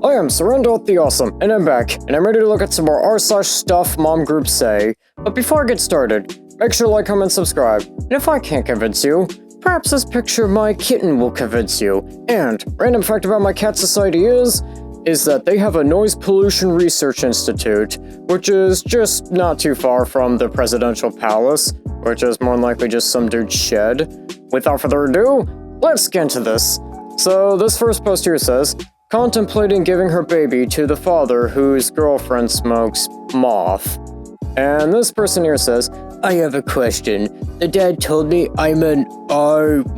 I am Surrender the Awesome, and I'm back, and I'm ready to look at some more r/StuffMomGroupsSay. But before I get started, make sure to like, comment, subscribe. And if I can't convince you, perhaps this picture of my kitten will convince you. And random fact about my cat society is that they have a noise pollution research institute, which is just not too far from the presidential palace, which is more than likely just some dude's shed. Without further ado, let's get into this. So this first post here says, contemplating giving her baby to the father whose girlfriend smokes moth. And this person here says, I have a question. The dad told me I'm an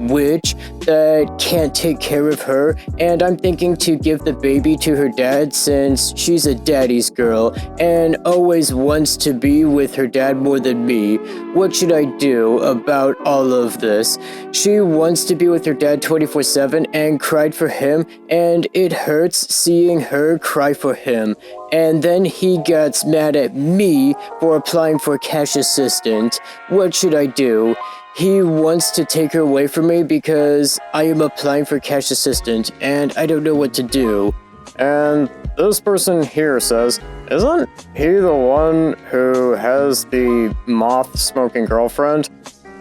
witch that can't take care of her, and I'm thinking to give the baby to her dad since she's a daddy's girl and always wants to be with her dad more than me. What should I do about all of this? She wants to be with her dad 24/7 and cried for him, and it hurts seeing her cry for him. And then he gets mad at me for applying for cash assistant. What should I do? He wants to take her away from me because I am applying for cash assistant and I don't know what to do. And this person here says, isn't he the one who has the moth-smoking girlfriend?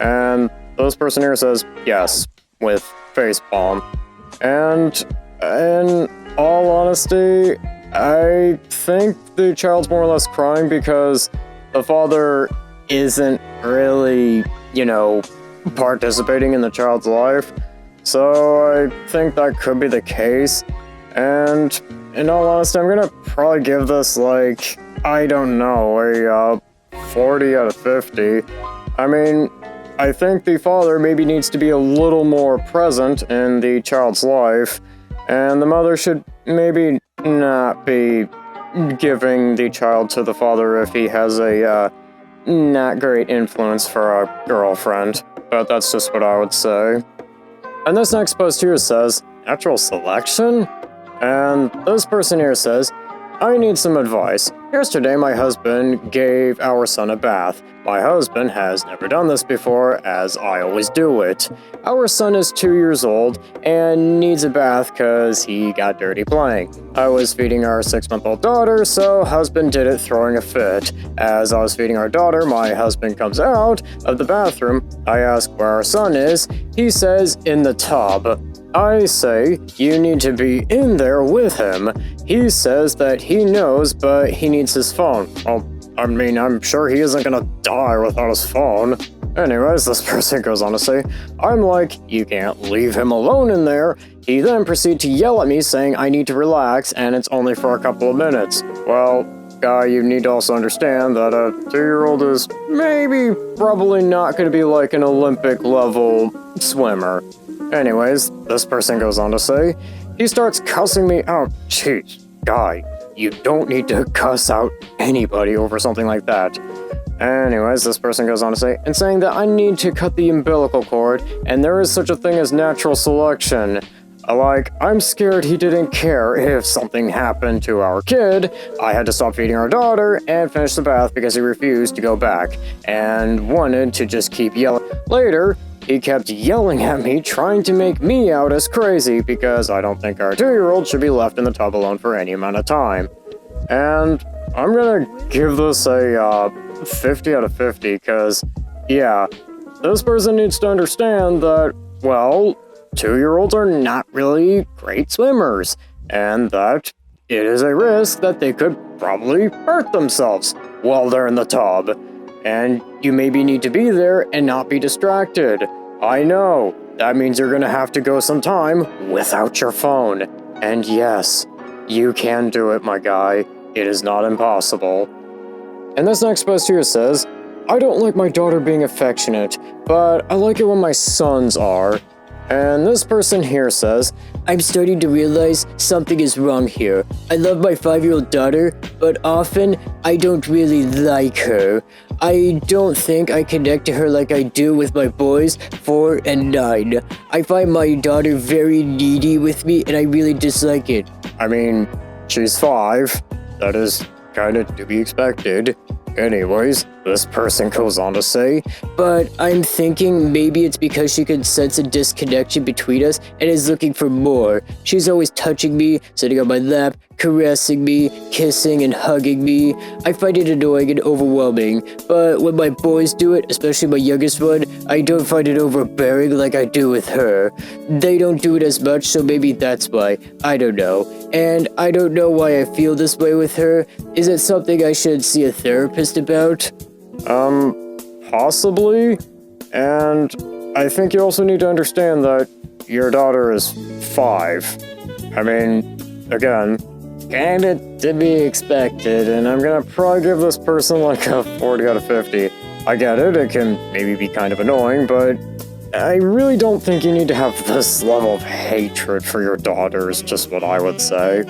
And this person here says, yes, with facepalm. And in all honesty, I think the child's more or less crying because the father isn't really, participating in the child's life. So I think that could be the case. And in all honesty, I'm gonna probably give this a 40 out of 50. I mean, I think the father maybe needs to be a little more present in the child's life, and the mother should maybe not be giving the child to the father if he has a not great influence for a girlfriend. But that's just what I would say. And this next post here says, natural selection? And this person here says, I need some advice. Yesterday, my husband gave our son a bath. My husband has never done this before, as I always do it. Our son is 2 years old and needs a bath because he got dirty playing. I was feeding our 6-month-old daughter, so husband did it throwing a fit. As I was feeding our daughter, my husband comes out of the bathroom. I ask where our son is. He says, in the tub. I say, you need to be in there with him. He says that he knows, but he needs his phone. Well, I mean, I'm sure he isn't gonna die without his phone. Anyways, this person goes on to say, I'm like, you can't leave him alone in there. He then proceeded to yell at me saying I need to relax and it's only for a couple of minutes. Well, guy, you need to also understand that a 2-year-old is probably not gonna be like an Olympic level swimmer. Anyways, this person goes on to say, he starts cussing me out. Jeez, guy, you don't need to cuss out anybody over something like that. Anyways, this person goes on to say, and saying that I need to cut the umbilical cord, and there is such a thing as natural selection. I'm scared he didn't care if something happened to our kid. I had to stop feeding our daughter and finish the bath because he refused to go back and wanted to just keep yelling. Later, he kept yelling at me, trying to make me out as crazy because I don't think our 2-year-old should be left in the tub alone for any amount of time. And I'm gonna give this a 50 out of 50 because, yeah, this person needs to understand that, 2-year-olds are not really great swimmers, and that it is a risk that they could probably hurt themselves while they're in the tub. And you maybe need to be there and not be distracted. I know, that means you're gonna have to go some time without your phone. And yes, you can do it, my guy. It is not impossible. And this next post here says, I don't like my daughter being affectionate, but I like it when my sons are. And this person here says, I'm starting to realize something is wrong here. I love my 5-year-old daughter, but often I don't really like her. I don't think I connect to her like I do with my boys 4 and 9. I find my daughter very needy with me and I really dislike it. I mean, she's 5. That is kind of to be expected. Anyways, This person goes on to say, but I'm thinking maybe it's because she can sense a disconnection between us and is looking for more. She's always touching me, sitting on my lap, caressing me, kissing and hugging me. I find it annoying and overwhelming, but when my boys do it, especially my youngest one, I don't find it overbearing like I do with her. They don't do it as much, so maybe that's why. I don't know. And I don't know why I feel this way with her. Is it something I should see a therapist about? Possibly. And I think you also need to understand that your daughter is 5. I mean, again, kinda to be expected, and I'm gonna probably give this person like a 40 out of 50. I get it, it can maybe be kind of annoying, but I really don't think you need to have this level of hatred for your daughter, is just what I would say.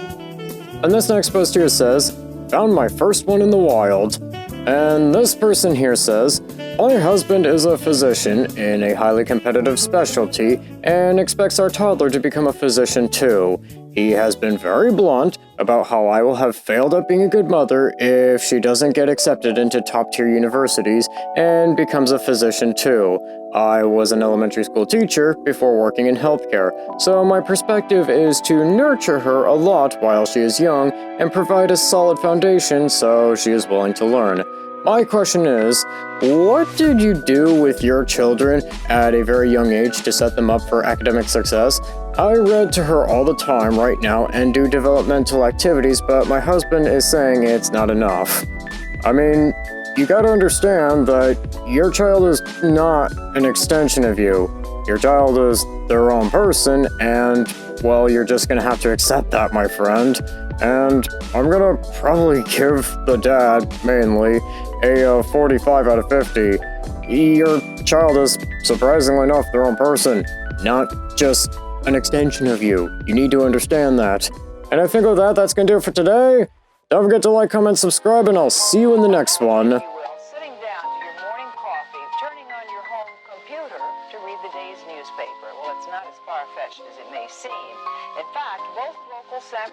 And this next post here says, found my first one in the wild. And this person here says, my husband is a physician in a highly competitive specialty and expects our toddler to become a physician too. He has been very blunt about how I will have failed at being a good mother if she doesn't get accepted into top-tier universities and becomes a physician too. I was an elementary school teacher before working in healthcare, so my perspective is to nurture her a lot while she is young and provide a solid foundation so she is willing to learn. My question is, what did you do with your children at a very young age to set them up for academic success? I read to her all the time right now and do developmental activities, but my husband is saying it's not enough. I mean, you gotta understand that your child is not an extension of you. Your child is their own person, and, well, you're just gonna have to accept that, my friend. And I'm gonna probably give the dad, mainly, a 45 out of 50. Your child is, surprisingly enough, their own person, not just an extension of you. You need to understand that. And I think with that, that's gonna do it for today. Don't forget to like, comment, subscribe, and I'll see you in the next one. Sitting down to your morning coffee, turning on your home computer to read the day's newspaper. Well, it's not as far-fetched as it may seem. In fact, both local San